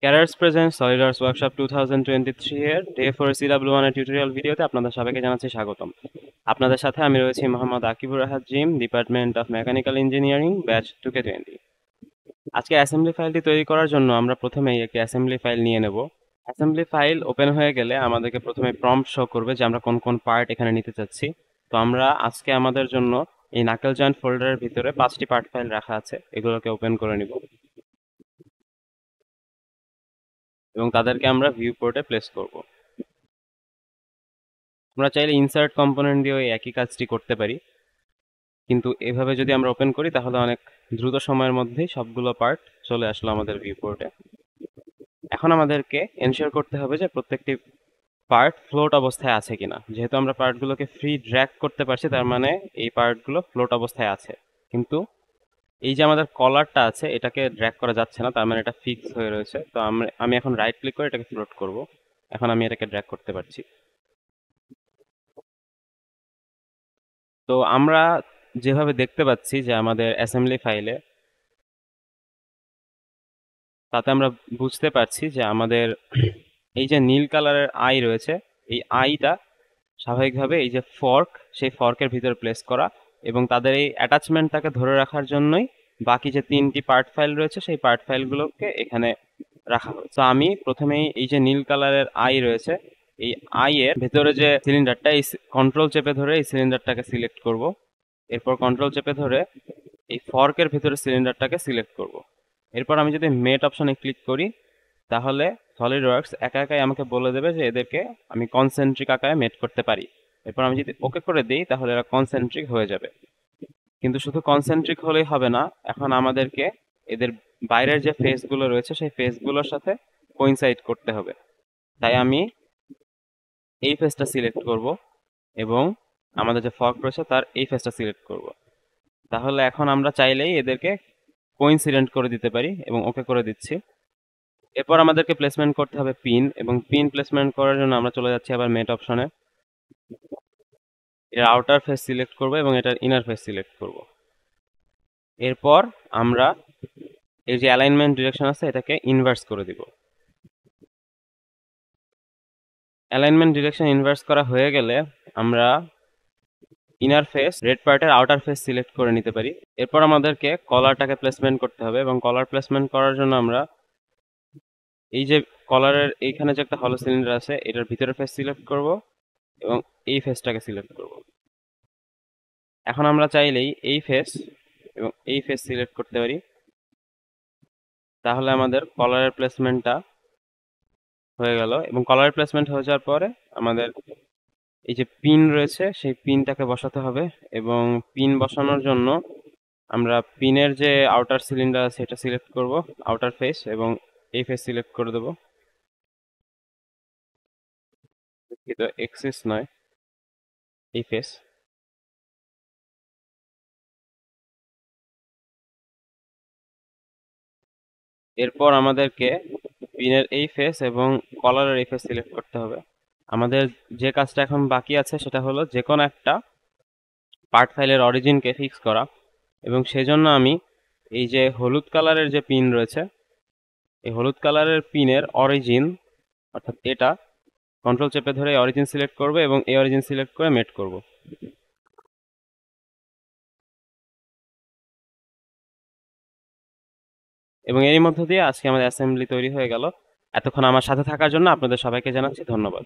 Carriers present SolidWorks workshop 2023 এর day 4 CW1 এর tutorial ভিডিওতে আপনাদের সবাইকে জানাচ্ছি স্বাগতম। আপনাদের সাথে আমি রয়েছি Mohammad Akibur Rahat Jim, department of mechanical engineering, batch 2K20। আজকে অ্যাসেম্বলি ফাইলটি তৈরি করার জন্য আমরা প্রথমেই একটি অ্যাসেম্বলি ফাইল নিয়ে নেব। অ্যাসেম্বলি ফাইল ওপেন হয়ে গেলে আমাদেরকে প্রথমে প্রম্পট শো করবে যে আমরা কোন কোন পার্ট এখানে নিতে চাচ্ছি। তো আমরা আজকে আমাদের জন্য এই নাকেল জয়েন্ট ফোল্ডারের ভিতরে 5টি পার্ট ফাইল রাখা আছে, এগুলোকে ওপেন করে নিব এবং তাদেরকে আমরা ভিউ পোর্টে প্লেস করব। আমরা চাইলে ইনসার্ট কম্পোনেন্ট দিয়েও এই একই কাজটি করতে পারি, কিন্তু এভাবে যদি আমরা ওপেন করি তাহলে অনেক দ্রুত সময়ের মধ্যেই সবগুলো পার্ট চলে আসলো আমাদের ভিউ পোর্টে। এখন আমাদেরকে এনশিওর করতে হবে যে প্রত্যেকটি পার্ট ফ্লোট অবস্থায় আছে কিনা। যেহেতু আমরা পার্টগুলোকে ফ্রি ড্র্যাগ করতে পারছি, তার মানে এই পার্টগুলো ফ্লোট অবস্থায় আছে। কিন্তু এই যে আমাদের কলারটা আছে, এটাকে ড্র্যাগ করা যাচ্ছে না, তার মানে এটা ফিক্স হয়ে রয়েছে। তো আমি এখন রাইট ক্লিক করে এটাকে ফ্লোট করব। এখন আমি এটাকে ড্র্যাগ করতে পারছি। তো আমরা যেভাবে দেখতে পাচ্ছি যে আমাদের অ্যাসেম্বলি ফাইলে, তাতে আমরা বুঝতে পারছি যে আমাদের এই যে নীল কালারের আই রয়েছে, এই আইটা স্বাভাবিকভাবে এই যে ফর্ক, সেই ফর্কের ভিতরে প্লেস করা, এবং তাদের এই অ্যাটাচমেন্টটাকে ধরে রাখার জন্যই বাকি যে 3টি পার্ট ফাইল রয়েছে সেই পার্ট ফাইলগুলোকে এখানে রাখা হয়েছে। তো আমি প্রথমেই এই যে নীল কালারের আই রয়েছে, এই আই এর ভেতরে যে সিলিন্ডারটা, এই কন্ট্রোল চেপে ধরে এই সিলিন্ডারটাকে সিলেক্ট করব। এরপর কন্ট্রোল চেপে ধরে এই ফর্কের ভিতরে সিলিন্ডারটাকে সিলেক্ট করব। এরপর আমি যদি মেট অপশনে ক্লিক করি তাহলে সলিডওয়ার্কস একা একাই আমাকে বলে দেবে যে এদেরকে আমি কনসেন্ট্রিক আকারে মেট করতে পারি। এরপর আমি যদি ওকে করে দিই তাহলে এরা কনসেন্ট্রিক হয়ে যাবে। কিন্তু শুধু কনসেন্ট্রিক হলেই হবে না, এখন আমাদেরকে এদের বাইরের যে ফেসগুলো রয়েছে সেই ফেসগুলোর সাথে কোইনসাইড করতে হবে। তাই আমি এই ফেসটা সিলেক্ট করব এবং আমাদের যে ফর্ক রয়েছে তার এই ফেসটা সিলেক্ট করব। তাহলে এখন আমরা চাইলেই এদেরকে কোইন্সিডেন্ট করে দিতে পারি এবং ওকে করে দিচ্ছি। এরপর আমাদেরকে প্লেসমেন্ট করতে হবে পিন, এবং পিন প্লেসমেন্ট করার জন্য আমরা চলে যাচ্ছি আবার মেট অপশনে। এর আউটার ফেস সিলেক্ট করব এবং এটার ইনার ফেস সিলেক্ট করব। এরপর আমরা এই যে অ্যালাইনমেন্ট ডিরেকশন আছে এটাকে ইনভার্স করে দিব। অ্যালাইনমেন্ট ডিরেকশন ইনভার্স করা হয়ে গেলে আমরা ইনার ফেস, রেড পার্টের আউটার ফেস সিলেক্ট করে নিতে পারি। এরপর আমাদেরকে কলারটাকে প্লেসমেন্ট করতে হবে, এবং কলার প্লেসমেন্ট করার জন্য আমরা এই যে কলারের এইখানে যে একটা হলো সিলিন্ডার আছে এটার ভিতরে ফেস সিলেক্ট করব এবং এই ফেসটাকে সিলেক্ট করব। এখন আমরা চাইলেই এই ফেস এবং এই ফেস সিলেক্ট করতে পারি, তাহলে আমাদের কলারের প্লেসমেন্টটা হয়ে গেল। এবং কলারের প্লেসমেন্ট হয়ে যাওয়ার পরে আমাদের এই যে পিন রয়েছে সেই পিনটাকে বসাতে হবে, এবং পিন বসানোর জন্য আমরা পিনের যে আউটার সিলিন্ডার আছে এটা সিলেক্ট করব, আউটার ফেস, এবং এই ফেস সিলেক্ট করে দেবো। এক্সিস নয়, এই ফেস। এরপর আমাদেরকে পিনের এই ফেস এবং কলারের এই ফেস সিলেক্ট করতে হবে। আমাদের যে কাজটা এখন বাকি আছে সেটা হলো যে কোনো একটা পার্ট ফাইলের অরিজিনকে ফিক্স করা, এবং সেজন্য আমি এই যে হলুদ কালারের যে পিন রয়েছে, এই হলুদ কালারের পিনের অরিজিন, অর্থাৎ এটা কন্ট্রোল চেপে ধরে অরিজিন সিলেক্ট করব এবং এই অরিজিন সিলেক্ট করে মেট করব। এবং এরই মধ্য দিয়ে আজকে আমাদের অ্যাসেম্বলি তৈরি হয়ে গেল। এতক্ষণ আমার সাথে থাকার জন্য আপনাদের সবাইকে জানাচ্ছি ধন্যবাদ।